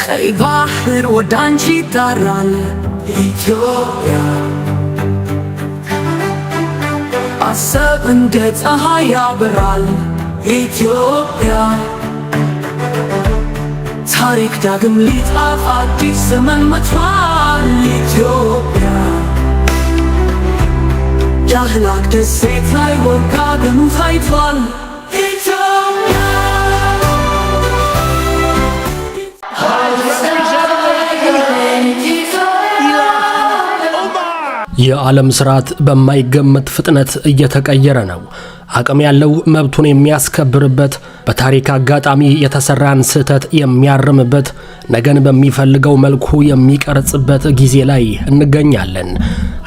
ቀይ ባህር ወደ አንቺ ይጣራል ኢትዮጵያ አሰብ እንደ ፀሐይ ያበራል ኢትዮጵያ ታሪክ ዳግም ሊጻፍ አዲስ ዘመን መጥቷል ኢትዮጵያ ዳህላክ ደሴት ላይ ወጋገኑ ታይቷል ኢትዮጵያ የዓለም ስርዓት በማይገመት ፍጥነት እየተቀየረ ነው። አቅም ያለው መብቱን የሚያስከብርበት፣ በታሪክ አጋጣሚ የተሰራን ስህተት የሚያርምበት፣ ነገን በሚፈልገው መልኩ የሚቀርጽበት ጊዜ ላይ እንገኛለን።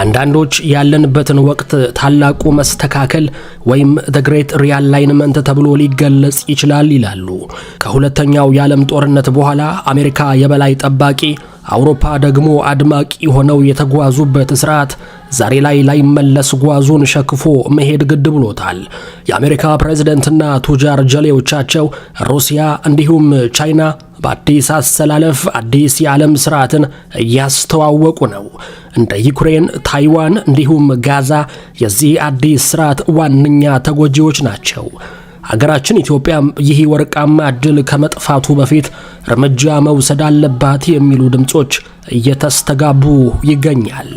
አንዳንዶች ያለንበትን ወቅት ታላቁ መስተካከል ወይም the great realignment ተብሎ ሊገለጽ ይችላል ይላሉ። ከሁለተኛው የዓለም ጦርነት በኋላ አሜሪካ የበላይ ጠባቂ፣ አውሮፓ ደግሞ አድማቂ ሆነው የተጓዙበት ስርዓት ዛሬ ላይ ላይመለስ ጓዙን ሸክፎ መሄድ ግድ ብሎታል። የአሜሪካ ፕሬዝዳንትና ቱጃር ጀሌዎቻቸው ሩሲያ እንዲሁም ቻይና በአዲስ አሰላለፍ አዲስ የዓለም ስርዓትን እያስተዋወቁ ነው። እንደ ዩክሬን፣ ታይዋን እንዲሁም ጋዛ የዚህ አዲስ ስርዓት ዋነኛ ተጎጂዎች ናቸው። ሀገራችን ኢትዮጵያም ይህ ወርቃማ ዕድል ከመጥፋቱ በፊት እርምጃ መውሰድ አለባት የሚሉ ድምጾች እየተስተጋቡ ይገኛል።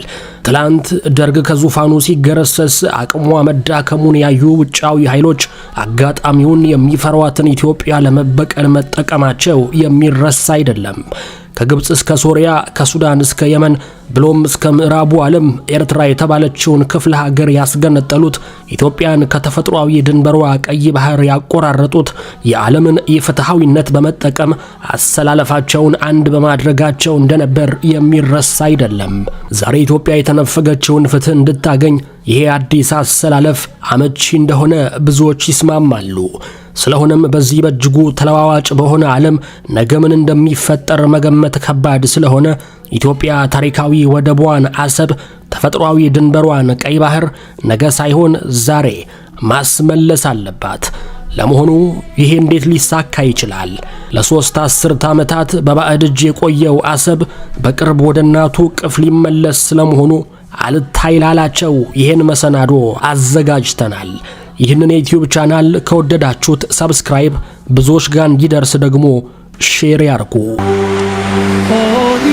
ትላንት ደርግ ከዙፋኑ ሲገረሰስ አቅሟ መዳከሙን ያዩ ውጫዊ ኃይሎች አጋጣሚውን የሚፈሯትን ኢትዮጵያ ለመበቀል መጠቀማቸው የሚረሳ አይደለም። ከግብጽ እስከ ሶሪያ፣ ከሱዳን እስከ የመን ብሎም እስከ ምዕራቡ ዓለም ኤርትራ የተባለችውን ክፍለ ሀገር ያስገነጠሉት፣ ኢትዮጵያን ከተፈጥሯዊ ድንበሯ ቀይ ባህር ያቆራረጡት የዓለምን የፍትሃዊነት በመጠቀም አሰላለፋቸውን አንድ በማድረጋቸው እንደነበር የሚረሳ አይደለም። ዛሬ ኢትዮጵያ የተነፈገችውን ፍትህ እንድታገኝ ይሄ አዲስ አሰላለፍ አመቺ እንደሆነ ብዙዎች ይስማማሉ። ስለሆነም በዚህ በእጅጉ ተለዋዋጭ በሆነ ዓለም ነገ ምን እንደሚፈጠር መገመት ከባድ ስለሆነ ኢትዮጵያ ታሪካዊ ወደቧን አሰብ፣ ተፈጥሯዊ ድንበሯን ቀይ ባህር ነገ ሳይሆን ዛሬ ማስመለስ አለባት። ለመሆኑ ይሄ እንዴት ሊሳካ ይችላል? ለሶስት አስርት ዓመታት በባዕድ እጅ የቆየው አሰብ በቅርብ ወደ እናቱ ቅፍ ሊመለስ ስለመሆኑ አልታይላላቸው ይሄን መሰናዶ አዘጋጅተናል። ይህንን የዩቲዩብ ቻናል ከወደዳችሁት ሰብስክራይብ፣ ብዙዎች ጋር እንዲደርስ ደግሞ ሼር ያርጉ።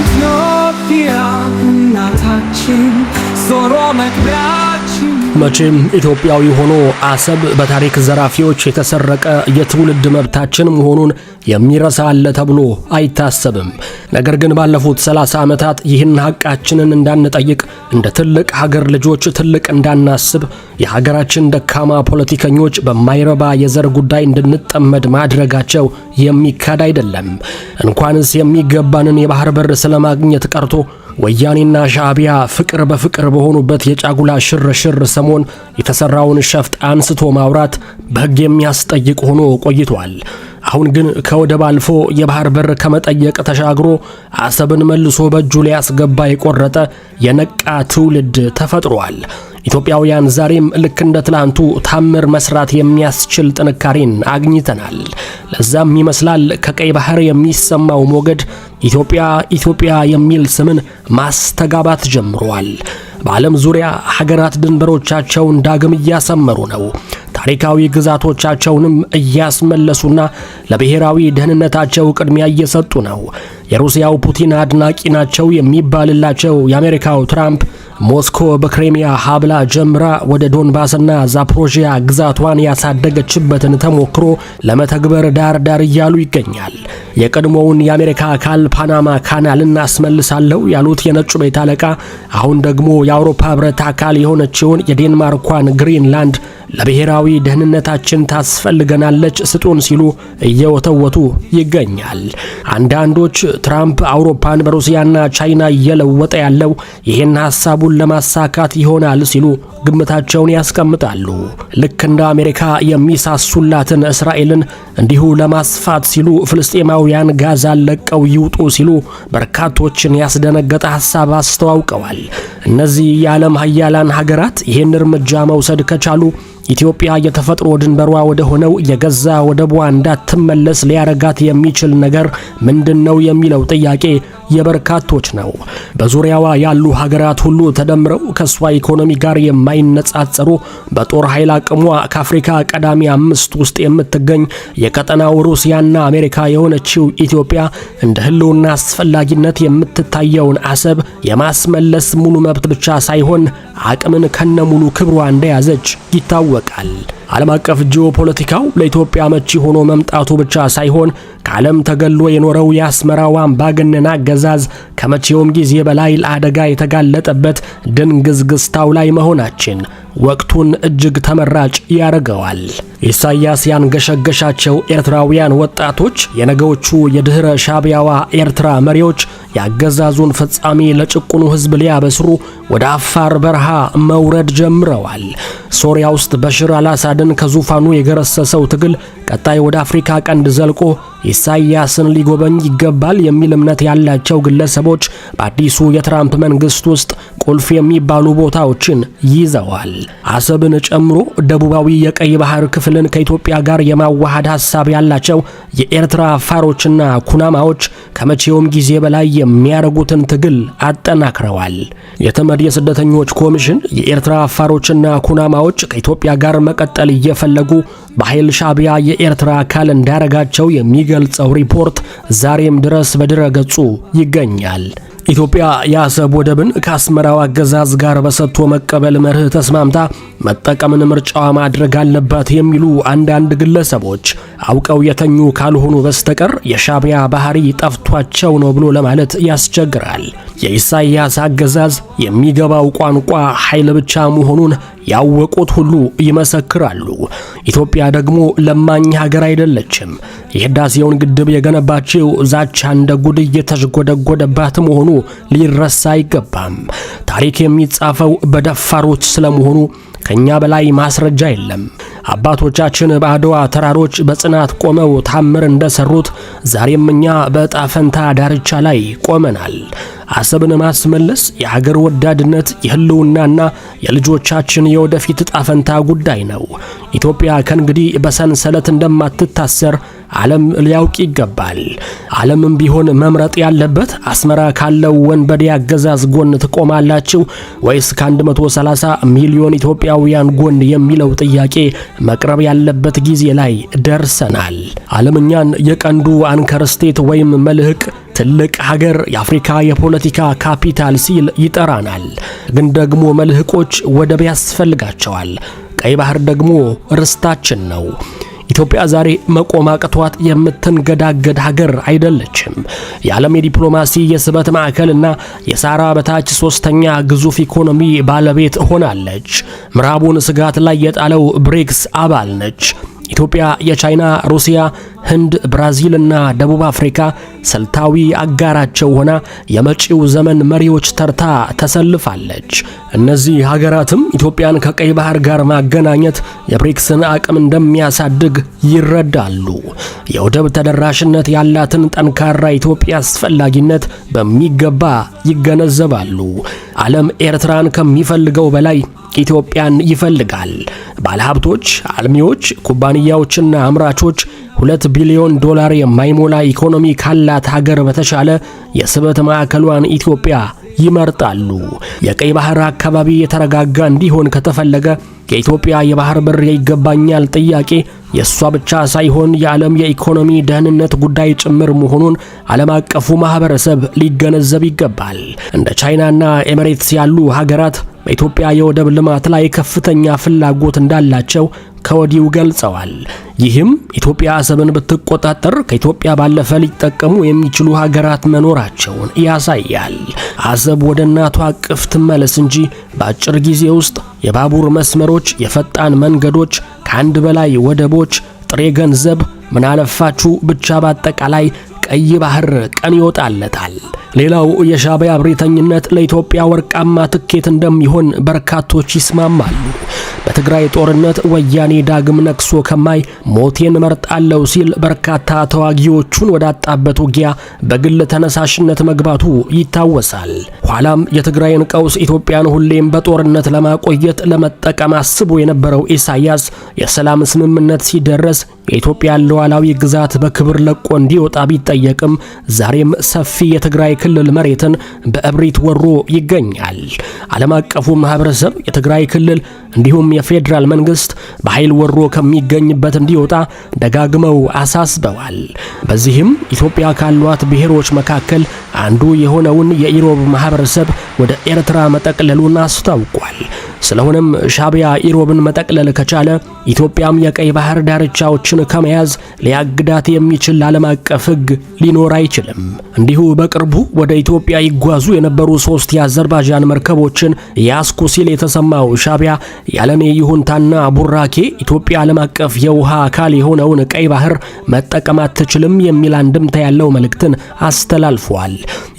ኢትዮጵያ እናታችን ዞሮ መግቢያችን። መቼም ኢትዮጵያዊ ሆኖ አሰብ በታሪክ ዘራፊዎች የተሰረቀ የትውልድ መብታችን መሆኑን የሚረሳ አለ ተብሎ አይታሰብም። ነገር ግን ባለፉት 30 ዓመታት ይህን ሐቃችንን እንዳንጠይቅ፣ እንደ ትልቅ ሀገር ልጆች ትልቅ እንዳናስብ፣ የሀገራችን ደካማ ፖለቲከኞች በማይረባ የዘር ጉዳይ እንድንጠመድ ማድረጋቸው የሚካድ አይደለም። እንኳንስ የሚገባንን የባህር በር ስለማግኘት ቀርቶ ወያኔና ሻዕቢያ ፍቅር በፍቅር በሆኑበት የጫጉላ ሽርሽር ሰሞን የተሰራውን ሸፍጥ አንስቶ ማውራት በሕግ የሚያስጠይቅ ሆኖ ቆይቷል። አሁን ግን ከወደብ አልፎ የባህር በር ከመጠየቅ ተሻግሮ አሰብን መልሶ በእጁ ሊያስገባ የቆረጠ የነቃ ትውልድ ተፈጥሯል። ኢትዮጵያውያን ዛሬም ልክ እንደ ትላንቱ ታምር መስራት የሚያስችል ጥንካሬን አግኝተናል። ለዛም ይመስላል ከቀይ ባህር የሚሰማው ሞገድ ኢትዮጵያ ኢትዮጵያ የሚል ስምን ማስተጋባት ጀምሯል። በዓለም ዙሪያ ሀገራት ድንበሮቻቸውን ዳግም እያሰመሩ ነው። ታሪካዊ ግዛቶቻቸውንም እያስመለሱና ለብሔራዊ ደህንነታቸው ቅድሚያ እየሰጡ ነው። የሩሲያው ፑቲን አድናቂ ናቸው የሚባልላቸው የአሜሪካው ትራምፕ ሞስኮ በክሬሚያ ሀብላ ጀምራ ወደ ዶንባስና ዛፖሮዥያ ግዛቷን ያሳደገችበትን ተሞክሮ ለመተግበር ዳር እያሉ ይገኛል። የቀድሞውን የአሜሪካ አካል ፓናማ ካናልን አስመልሳለሁ ያሉት የነጩ ቤት አለቃ አሁን ደግሞ የአውሮፓ ህብረት አካል የሆነችውን የዴንማርኳን ግሪንላንድ ለብሔራዊ ደህንነታችን ታስፈልገናለች ስጡን ሲሉ እየወተወቱ ይገኛል። አንዳንዶች ትራምፕ አውሮፓን በሩሲያና ቻይና እየለወጠ ያለው ይሄን ሐሳቡን ለማሳካት ይሆናል ሲሉ ግምታቸውን ያስቀምጣሉ። ልክ እንደ አሜሪካ የሚሳሱላትን እስራኤልን እንዲሁ ለማስፋት ሲሉ ፍልስጤማውያን ጋዛን ለቀው ይውጡ ሲሉ በርካቶችን ያስደነገጠ ሐሳብ አስተዋውቀዋል። እነዚህ የዓለም ሀያላን ሀገራት ይህን እርምጃ መውሰድ ከቻሉ ኢትዮጵያ የተፈጥሮ ድንበሯ ወደ ሆነው የገዛ ወደቧ እንዳትመለስ ሊያረጋት የሚችል ነገር ምንድነው የሚለው ጥያቄ የበርካቶች ነው። በዙሪያዋ ያሉ ሀገራት ሁሉ ተደምረው ከሷ ኢኮኖሚ ጋር የማይነጻጸሩ በጦር ኃይል አቅሟ ከአፍሪካ ቀዳሚ 5 ውስጥ የምትገኝ የቀጠናው ሩሲያና አሜሪካ የሆነችው ኢትዮጵያ እንደ ህልውና አስፈላጊነት የምትታየውን አሰብ የማስመለስ ሙሉ መብት ብቻ ሳይሆን አቅምን ከነሙሉ ክብሯ እንደያዘች ይታወቃል። ዓለም አቀፍ ጂኦፖለቲካው ለኢትዮጵያ መቺ ሆኖ መምጣቱ ብቻ ሳይሆን ከዓለም ተገሎ የኖረው የአስመራው አምባገነን አገዛዝ ከመቼውም ጊዜ በላይ ለአደጋ የተጋለጠበት ድንግዝግዝታው ላይ መሆናችን ወቅቱን እጅግ ተመራጭ ያደርገዋል። ኢሳያስ ያንገሸገሻቸው ኤርትራውያን ወጣቶች የነገዎቹ የድህረ ሻቢያዋ ኤርትራ መሪዎች ያገዛዙን ፍጻሜ ለጭቁኑ ህዝብ ሊያበስሩ ወደ አፋር በረሃ መውረድ ጀምረዋል። ሶሪያ ውስጥ በሽር አልአሳድን ከዙፋኑ የገረሰሰው ትግል ቀጣይ ወደ አፍሪካ ቀንድ ዘልቆ ኢሳያስን ሊጎበኝ ይገባል የሚል እምነት ያላቸው ግለሰቦች በአዲሱ የትራምፕ መንግስት ውስጥ ቁልፍ የሚባሉ ቦታዎችን ይዘዋል። አሰብን ጨምሮ ደቡባዊ የቀይ ባህር ክፍልን ከኢትዮጵያ ጋር የማዋሃድ ሐሳብ ያላቸው የኤርትራ አፋሮችና ኩናማዎች ከመቼውም ጊዜ በላይ የሚያረጉትን ትግል አጠናክረዋል። የተመድ የስደተኞች ኮሚሽን የኤርትራ አፋሮችና ኩናማዎች ከኢትዮጵያ ጋር መቀጠል እየፈለጉ በኃይል ሻቢያ የኤርትራ አካል እንዳረጋቸው የሚገልጸው ሪፖርት ዛሬም ድረስ በድረ ገጹ ይገኛል። ኢትዮጵያ የአሰብ ወደብን ከአስመራው አገዛዝ ጋር በሰጥቶ መቀበል መርህ ተስማምታ መጠቀምን ምርጫዋ ማድረግ አለባት የሚሉ አንዳንድ ግለሰቦች አውቀው የተኙ ካልሆኑ በስተቀር የሻቢያ ባህሪ ጠፍቷቸው ነው ብሎ ለማለት ያስቸግራል። የኢሳያስ አገዛዝ የሚገባው ቋንቋ ኃይል ብቻ መሆኑን ያወቁት ሁሉ ይመሰክራሉ። ኢትዮጵያ ደግሞ ለማኝ ሀገር አይደለችም። የህዳሴውን ግድብ የገነባችው ዛቻ እንደ ጉድ እየተሽጎደጎደባት መሆኑ ሊረሳ አይገባም። ታሪክ የሚጻፈው በደፋሮች ስለመሆኑ ከኛ በላይ ማስረጃ የለም። አባቶቻችን በአድዋ ተራሮች በጽናት ቆመው ታምር እንደሰሩት ዛሬም እኛ በዕጣ ፈንታ ዳርቻ ላይ ቆመናል። አሰብን ማስመለስ የሀገር ወዳድነት የህልውናና የልጆቻችን የወደፊት ዕጣ ፈንታ ጉዳይ ነው። ኢትዮጵያ ከእንግዲህ በሰንሰለት እንደማትታሰር ዓለም ሊያውቅ ይገባል። ዓለምም ቢሆን መምረጥ ያለበት አስመራ ካለው ወንበዴ አገዛዝ ጎን ትቆማላችሁ ወይስ ከ130 ሚሊዮን ኢትዮጵያውያን ጎን የሚለው ጥያቄ መቅረብ ያለበት ጊዜ ላይ ደርሰናል። ዓለምኛን የቀንዱ አንከር ስቴት ወይም መልህቅ ትልቅ ሀገር የአፍሪካ የፖለቲካ ካፒታል ሲል ይጠራናል። ግን ደግሞ መልህቆች ወደብ ያስፈልጋቸዋል። ቀይ ባህር ደግሞ ርስታችን ነው። ኢትዮጵያ ዛሬ መቆም አቅቷት የምትንገዳገድ ሀገር አይደለችም። የዓለም የዲፕሎማሲ የስበት ማዕከልና የሳራ በታች ሶስተኛ ግዙፍ ኢኮኖሚ ባለቤት ሆናለች። ምዕራቡን ስጋት ላይ የጣለው ብሪክስ አባል ነች። ኢትዮጵያ የቻይና፣ ሩሲያ፣ ህንድ፣ ብራዚልና ደቡብ አፍሪካ ስልታዊ አጋራቸው ሆና የመጪው ዘመን መሪዎች ተርታ ተሰልፋለች። እነዚህ ሀገራትም ኢትዮጵያን ከቀይ ባህር ጋር ማገናኘት የብሪክስን አቅም እንደሚያሳድግ ይረዳሉ። የወደብ ተደራሽነት ያላትን ጠንካራ ኢትዮጵያ አስፈላጊነት በሚገባ ይገነዘባሉ። ዓለም ኤርትራን ከሚፈልገው በላይ ኢትዮጵያን ይፈልጋል። ባለሀብቶች፣ አልሚዎች፣ ኩባንያዎችና አምራቾች $2 ቢሊዮን የማይሞላ ኢኮኖሚ ካላት ሀገር በተሻለ የስበት ማዕከሏን ኢትዮጵያ ይመርጣሉ። የቀይ ባህር አካባቢ የተረጋጋ እንዲሆን ከተፈለገ የኢትዮጵያ የባህር በር ይገባኛል ጥያቄ የሷ ብቻ ሳይሆን የዓለም የኢኮኖሚ ደህንነት ጉዳይ ጭምር መሆኑን ዓለም አቀፉ ማህበረሰብ ሊገነዘብ ይገባል። እንደ ቻይናና ኤሚሬትስ ያሉ ሀገራት በኢትዮጵያ የወደብ ልማት ላይ ከፍተኛ ፍላጎት እንዳላቸው ከወዲሁ ገልጸዋል። ይህም ኢትዮጵያ አሰብን ብትቆጣጠር ከኢትዮጵያ ባለፈ ሊጠቀሙ የሚችሉ ሀገራት መኖራቸውን ያሳያል። አሰብ ወደ እናቷ አቅፍ ትመለስ እንጂ በአጭር ጊዜ ውስጥ የባቡር መስመሮች፣ የፈጣን መንገዶች፣ ከአንድ በላይ ወደቦች፣ ጥሬ ገንዘብ፣ ምናለፋችሁ ብቻ በአጠቃላይ ቀይ ባህር ቀን ይወጣለታል። ሌላው የሻዕቢያ እብሪተኝነት ለኢትዮጵያ ወርቃማ ትኬት እንደሚሆን በርካቶች ይስማማሉ። በትግራይ ጦርነት ወያኔ ዳግም ነክሶ ከማይ ሞቴን መርጣለሁ ሲል በርካታ ተዋጊዎቹን ወዳጣበት ውጊያ በግል ተነሳሽነት መግባቱ ይታወሳል። ኋላም የትግራይን ቀውስ ኢትዮጵያን ሁሌም በጦርነት ለማቆየት ለመጠቀም አስቦ የነበረው ኢሳያስ የሰላም ስምምነት ሲደረስ የኢትዮጵያን ሉዓላዊ ግዛት በክብር ለቆ እንዲወጣ ቢጠየቅም ዛሬም ሰፊ የትግራይ ክልል መሬትን በእብሪት ወሮ ይገኛል። ዓለም አቀፉ ማህበረሰብ የትግራይ ክልል እንዲሁም የፌዴራል መንግስት በኃይል ወሮ ከሚገኝበት እንዲወጣ ደጋግመው አሳስበዋል። በዚህም ኢትዮጵያ ካሏት ብሔሮች መካከል አንዱ የሆነውን የኢሮብ ማህበረሰብ ወደ ኤርትራ መጠቅለሉን አስታውቋል። ስለሆነም ሻዕቢያ ኢሮብን መጠቅለል ከቻለ ኢትዮጵያም የቀይ ባህር ዳርቻዎችን ከመያዝ ሊያግዳት የሚችል ዓለም አቀፍ ሕግ ሊኖር አይችልም። እንዲሁ በቅርቡ ወደ ኢትዮጵያ ይጓዙ የነበሩ 3 የአዘርባይጃን መርከቦችን ያስኩ ሲል የተሰማው ሻዕቢያ ያለኔ ይሁንታና ቡራኬ ኢትዮጵያ ዓለም አቀፍ የውሃ አካል የሆነውን ቀይ ባህር መጠቀም አትችልም የሚል አንድምታ ያለው መልእክትን አስተላልፏል።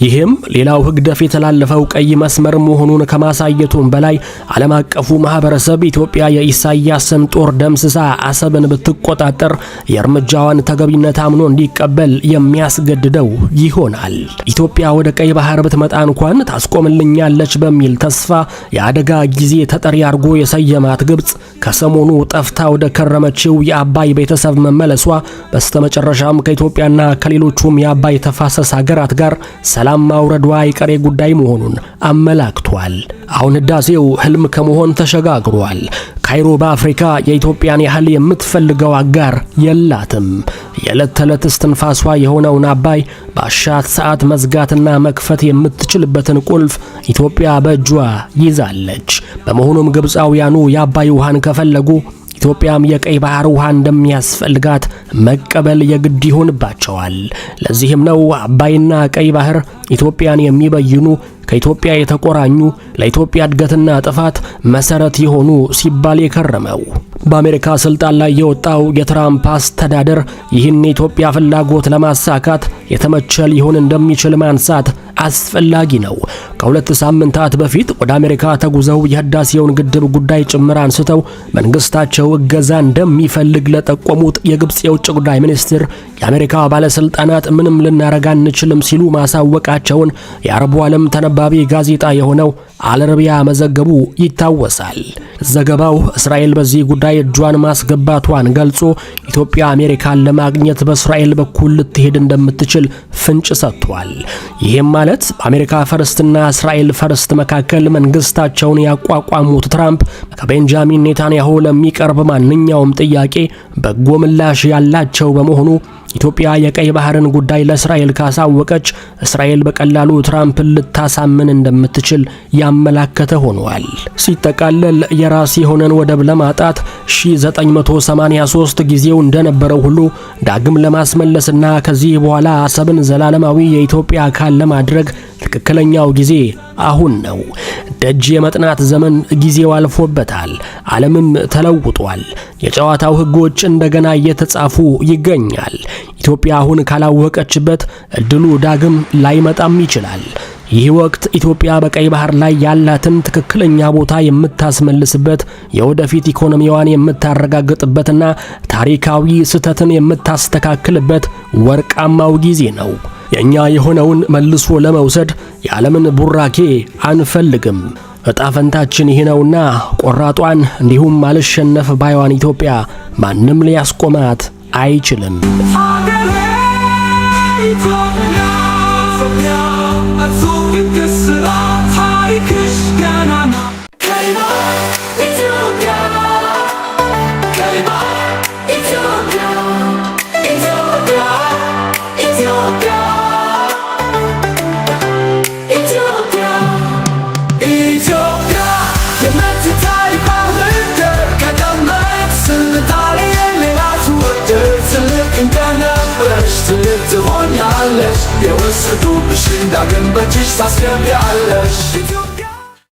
ይህም ሌላው ህግደፍ የተላለፈው ቀይ መስመር መሆኑን ከማሳየቱም በላይ ዓለም አቀፉ ማህበረሰብ ኢትዮጵያ የኢሳያስን ጦር ደምስሳ አሰብን ብትቆጣጠር የእርምጃዋን ተገቢነት አምኖ እንዲቀበል የሚያስገድደው ይሆናል። ኢትዮጵያ ወደ ቀይ ባህር ብትመጣ እንኳን ታስቆምልኛለች በሚል ተስፋ የአደጋ ጊዜ ተጠሪ አድርጎ የሰየማት ግብጽ ከሰሞኑ ጠፍታ ወደ ከረመችው የአባይ ቤተሰብ መመለሷ በስተመጨረሻም ከኢትዮጵያና ከሌሎቹም የአባይ ተፋሰስ ሀገራት ጋር ሰላም ማውረዷ አይቀሬ ጉዳይ መሆኑን አመላክቷል። አሁን ህዳሴው ህልም ከመሆን ተሸጋግሯል። ካይሮ በአፍሪካ የኢትዮጵያን ያህል የምትፈልገው አጋር የላትም። የዕለት ተዕለት እስትንፋሷ የሆነውን አባይ በአሻት ሰዓት መዝጋትና መክፈት የምትችልበትን ቁልፍ ኢትዮጵያ በእጇ ይዛለች። በመሆኑም ግብፃውያኑ የአባይ ውሃን ከፈለጉ ኢትዮጵያም የቀይ ባህር ውሃ እንደሚያስፈልጋት መቀበል የግድ ይሆንባቸዋል። ለዚህም ነው አባይና ቀይ ባህር ኢትዮጵያን የሚበይኑ ከኢትዮጵያ የተቆራኙ ለኢትዮጵያ እድገትና ጥፋት መሰረት የሆኑ ሲባል የከረመው። በአሜሪካ ስልጣን ላይ የወጣው የትራምፕ አስተዳደር ይህን የኢትዮጵያ ፍላጎት ለማሳካት የተመቸ ሊሆን እንደሚችል ማንሳት አስፈላጊ ነው። ከ2 ሳምንታት በፊት ወደ አሜሪካ ተጉዘው የህዳሴውን ግድብ ጉዳይ ጭምር አንስተው መንግስታቸው እገዛ እንደሚፈልግ ለጠቆሙት የግብጽ የውጭ ጉዳይ ሚኒስትር የአሜሪካ ባለስልጣናት ምንም ልናረጋ አንችልም ሲሉ ማሳወቃቸውን የአረቡ ዓለም ተነባቢ ጋዜጣ የሆነው አልአረቢያ መዘገቡ ይታወሳል። ዘገባው እስራኤል በዚህ ጉዳይ እጇን ማስገባቷን ገልጾ ኢትዮጵያ አሜሪካን ለማግኘት በእስራኤል በኩል ልትሄድ እንደምትችል ፍንጭ ሰጥቷል። ይህም ማለት በአሜሪካ ፈርስትና እስራኤል ፈርስት መካከል መንግስታቸውን ያቋቋሙት ትራምፕ ከቤንጃሚን ኔታንያሁ ለሚቀርብ ማንኛውም ጥያቄ በጎ ምላሽ ያላቸው በመሆኑ ኢትዮጵያ የቀይ ባህርን ጉዳይ ለእስራኤል ካሳወቀች እስራኤል በቀላሉ ትራምፕን ልታሳምን እንደምትችል ያመላከተ ሆኗል። ሲጠቃለል የራስ የሆነን ወደብ ለማጣት 1983 ጊዜው እንደነበረው ሁሉ ዳግም ለማስመለስና ከዚህ በኋላ አሰብን ዘላለማዊ የኢትዮጵያ አካል ለማድረግ ትክክለኛው ጊዜ አሁን ነው። ደጅ የመጥናት ዘመን ጊዜው አልፎበታል። ዓለምም ተለውጧል። የጨዋታው ህጎች እንደገና እየተጻፉ ይገኛል። ኢትዮጵያ አሁን ካላወቀችበት እድሉ ዳግም ላይመጣም ይችላል። ይህ ወቅት ኢትዮጵያ በቀይ ባህር ላይ ያላትን ትክክለኛ ቦታ የምታስመልስበት፣ የወደፊት ኢኮኖሚዋን የምታረጋግጥበትና ታሪካዊ ስህተትን የምታስተካክልበት ወርቃማው ጊዜ ነው። የኛ የሆነውን መልሶ ለመውሰድ የዓለምን ቡራኬ አንፈልግም። እጣ ፈንታችን ይህ ነውና ቆራጧን እንዲሁም አልሸነፍ ባይዋን ኢትዮጵያ ማንም ሊያስቆማት አይችልም። የወሰዱብሽን ዳግም በእጅሽ ታስገቢያለሽ።